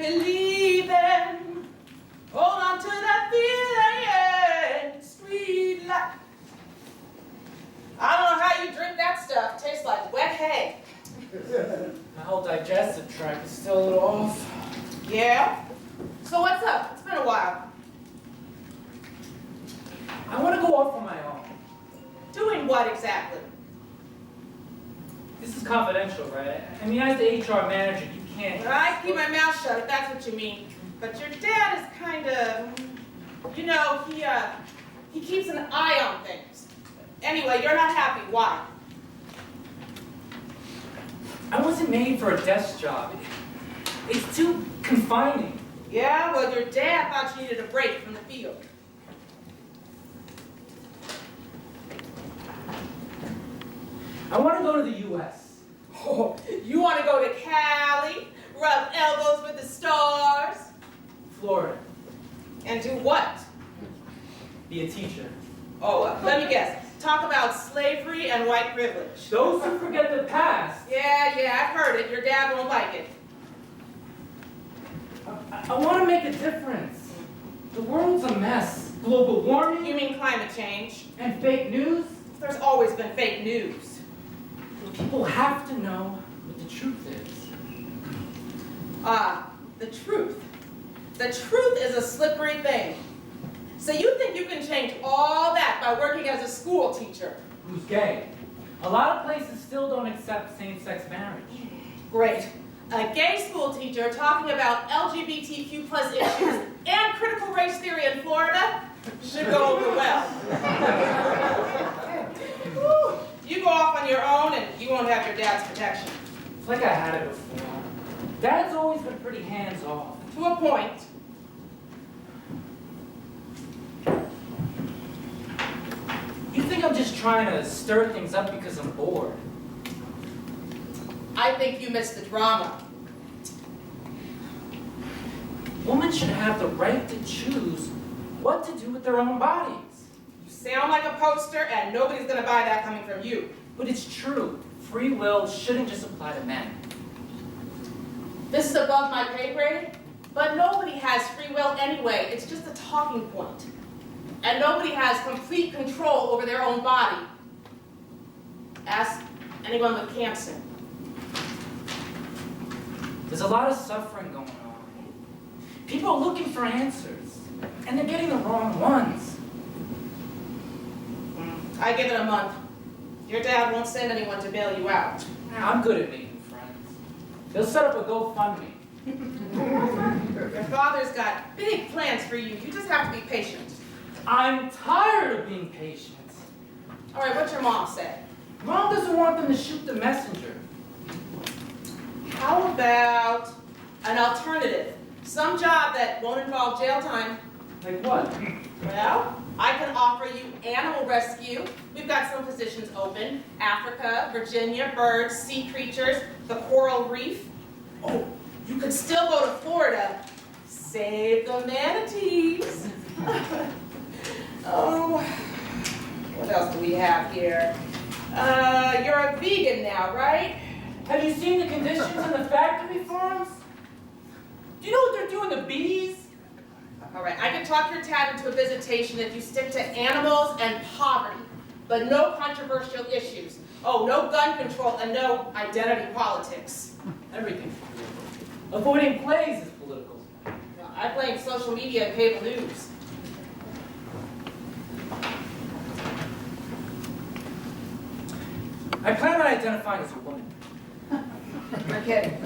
believing. Hold on to that feeling, sweet life. I don't know how you drink that stuff. Tastes like wet hay. My whole digestive tract is still a little off. Yeah? So what's up? It's been a while. I want to go off on my own. Doing what exactly? This is confidential, right? I mean, as the HR manager, you can't... Well, I keep my mouth shut if that's what you mean. But your dad is kind of, you know, he keeps an eye on things. Anyway, you're not happy. Why? I wasn't made for a desk job. It's too confining. Yeah, well, your dad thought you needed a break from the field. I want to go to the U.S. Oh, you want to go to Cali, rub elbows with the stars? Florida. And do what? Be a teacher. Oh, let me guess. Talk about slavery and white privilege. Those who forget the past. Yeah, I've heard it. Your dad won't like it. I want to make a difference. The world's a mess. Global warming. You mean climate change? And fake news. There's always been fake news. People have to know what the truth is. The truth. The truth is a slippery thing. So you think you can change all that by working as a school teacher? Who's gay? A lot of places still don't accept same-sex marriage. Great. A gay school teacher talking about LGBTQ+ issues and critical race theory in Florida should go over well. You go off on your own and you won't have your dad's protection. It's like I had it before. Dad's always been pretty hands-off. To a point. You think I'm just trying to stir things up because I'm bored? I think you missed the drama. Women should have the right to choose what to do with their own bodies. You sound like a poster, and nobody's going to buy that coming from you. But it's true. Free will shouldn't just apply to men. This is above my pay grade, but nobody has free will anyway. It's just a talking point. And nobody has complete control over their own body. Ask anyone with cancer. There's a lot of suffering going on. People are looking for answers, and they're getting the wrong ones. I give it a month. Your dad won't send anyone to bail you out. I'm good at making friends. They'll set up a GoFundMe. Your father's got big plans for you. You just have to be patient. I'm tired of being patient. All right, what's your mom say? Mom doesn't want them to shoot the messenger. How about an alternative? Some job that won't involve jail time. Like what? Well, I can offer you animal rescue. We've got some positions open. Africa, Virginia, birds, sea creatures, the coral reef. Oh, you could still go to Florida. Save the manatees. Oh, what else do we have here? You're a vegan now, right? Have you seen the conditions in the factory farms? Do you know what they're doing to bees? All right, I can talk your dad into a visitation if you stick to animals and poverty, but no controversial issues. Oh, no gun control and no identity politics. Everything's political. Avoiding plagues is political. Well, I blame social media and cable news. I plan on identifying as a woman. I'm kidding.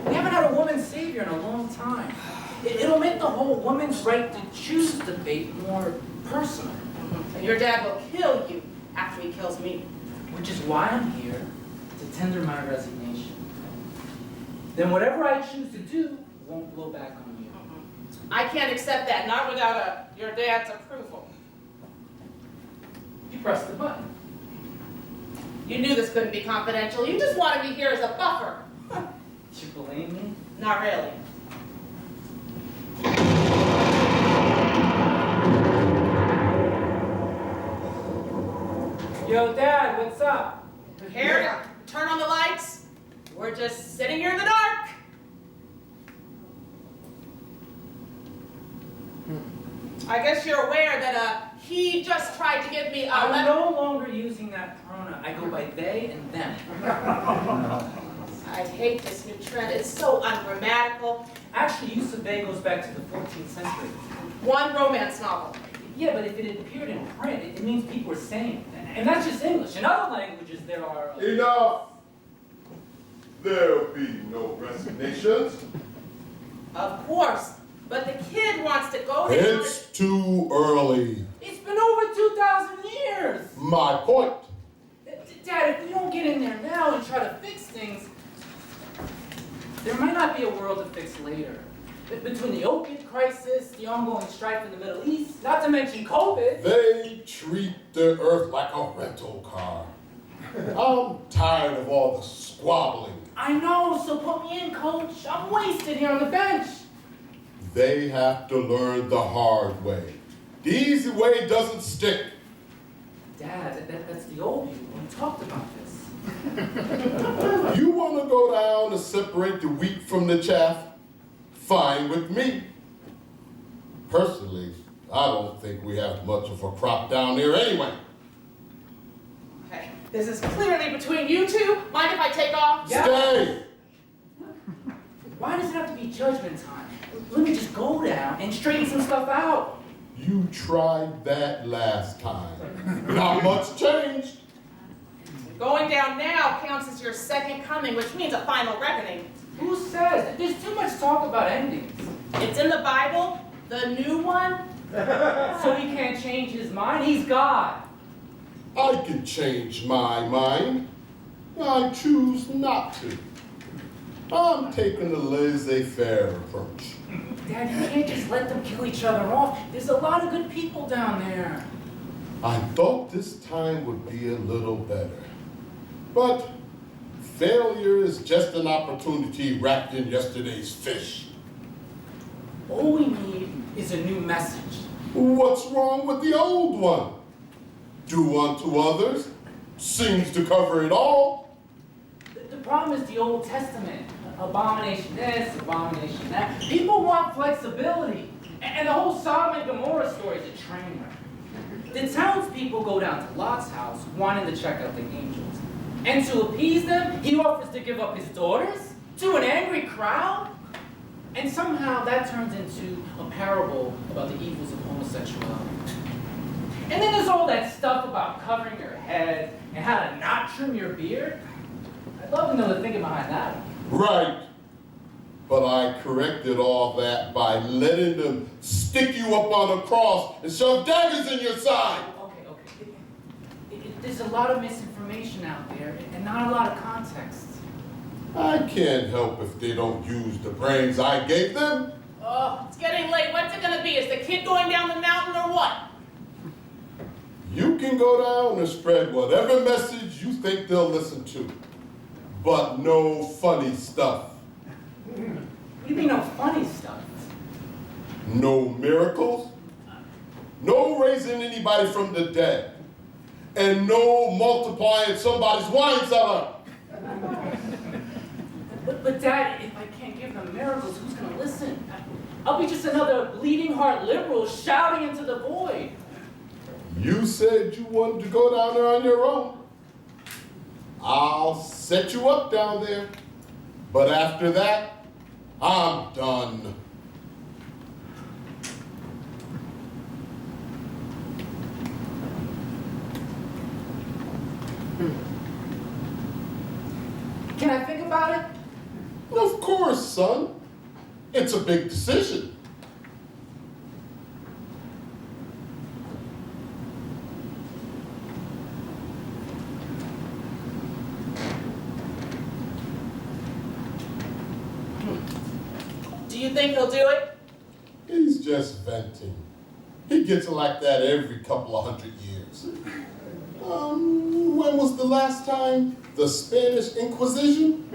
We haven't had a woman savior in a long time. It'll make the whole woman's right to choose debate more personal. And your dad will kill you after he kills me. Which is why I'm here to tender my resignation. Then whatever I choose to do won't blow back on you. I can't accept that, not without your dad's approval. You press the button. You knew this couldn't be confidential. You just wanted me here as a buffer. You blame me? Not really. Yo, Dad, what's up? Here, turn on the lights. We're just sitting here in the dark. I guess you're aware that he just tried to give me a I'm letter. no longer using that pronoun. I go by they and them. I hate this new trend. It's so ungrammatical. Actually, use of they goes back to the 14th century. One romance novel. Yeah, but if it had appeared in print, it means people were saying it. And that's just English. In other languages, there are... Enough! There'll be no resignations. Of course. But the kid wants to go down. It's too early. It's been over 2,000 years! My point. Dad, if we don't get in there now and try to fix things, there might not be a world to fix later. Between the opiate crisis, the ongoing strife in the Middle East, not to mention COVID. They treat the earth like a rental car. I'm tired of all the squabbling. I know, so put me in, Coach. I'm wasted here on the bench. They have to learn the hard way. The easy way doesn't stick. Dad, that's the old you. We talked about this. You want to go down and separate the wheat from the chaff? Fine with me. Personally, I don't think we have much of a crop down there anyway. Okay, this is clearly between you two. Mind if I take off? Yeah. Stay! Why does it have to be judgment time? Let me just go down and straighten some stuff out. You tried that last time. Not much changed. Going down now counts as your second coming, which means a final reckoning. Who says? There's too much talk about endings. It's in the Bible, the new one. So he can't change his mind? He's God. I can change my mind. I choose not to. I'm taking a laissez-faire approach. Dad, you can't just let them kill each other off. There's a lot of good people down there. I thought this time would be a little better. But failure is just an opportunity wrapped in yesterday's fish. All we need is a new message. What's wrong with the old one? Do unto others seems to cover it all. The problem is the Old Testament. Abomination this, abomination that. People want flexibility. And the whole Sodom and Gomorrah story is a train wreck. The townspeople go down to Lot's house wanting to check out the angels. And to appease them, he offers to give up his daughters to an angry crowd. And somehow that turns into a parable about the evils of homosexuality. And then there's all that stuff about covering your head and how to not trim your beard. I'd love to know the thinking behind that. Right. But I corrected all that by letting them stick you up on a cross and shove daggers in your side. Okay. There's a lot of misinformation out there and not a lot of context. I can't help if they don't use the brains I gave them. Oh, it's getting late. What's it gonna be? Is the kid going down the mountain or what? You can go down and spread whatever message you think they'll listen to. But no funny stuff. What do you mean no funny stuff? No miracles. No raising anybody from the dead. And no multiplying somebody's wine cellar. But Dad, if I can't give them miracles, who's gonna listen? I'll be just another bleeding heart liberal shouting into the void. You said you wanted to go down there on your own. I'll set you up down there. But after that, I'm done. Can I think about it? Of course, son. It's a big decision. Do you think he'll do it? He's just venting. He gets like that every couple of 100 years. When was the last time? The Spanish Inquisition?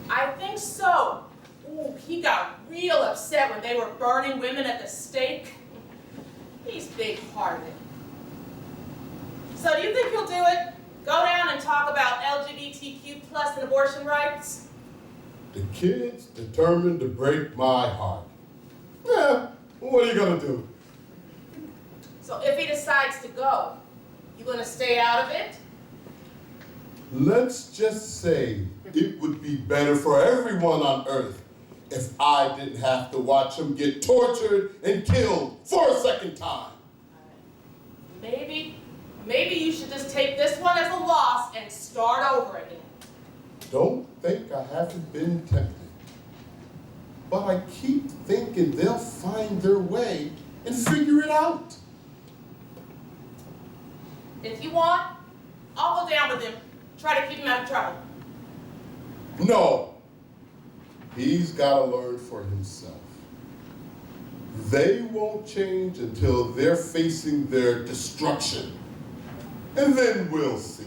I think so. Ooh, he got real upset when they were burning women at the stake. He's big-hearted. So do you think he'll do it? Go down and talk about LGBTQ plus and abortion rights? The kid's determined to break my heart. Yeah, What are you gonna do? So if he decides to go, you gonna stay out of it? Let's just say it would be better for everyone on Earth if I didn't have to watch him get tortured and killed for a second time. Maybe you should just take this one as a loss and start over again. Don't think I haven't been tempted. But I keep thinking they'll find their way and figure it out. If you want, I'll go down with him. Try to keep him out of trouble. No. He's got to learn for himself. They won't change until they're facing their destruction. And then we'll see.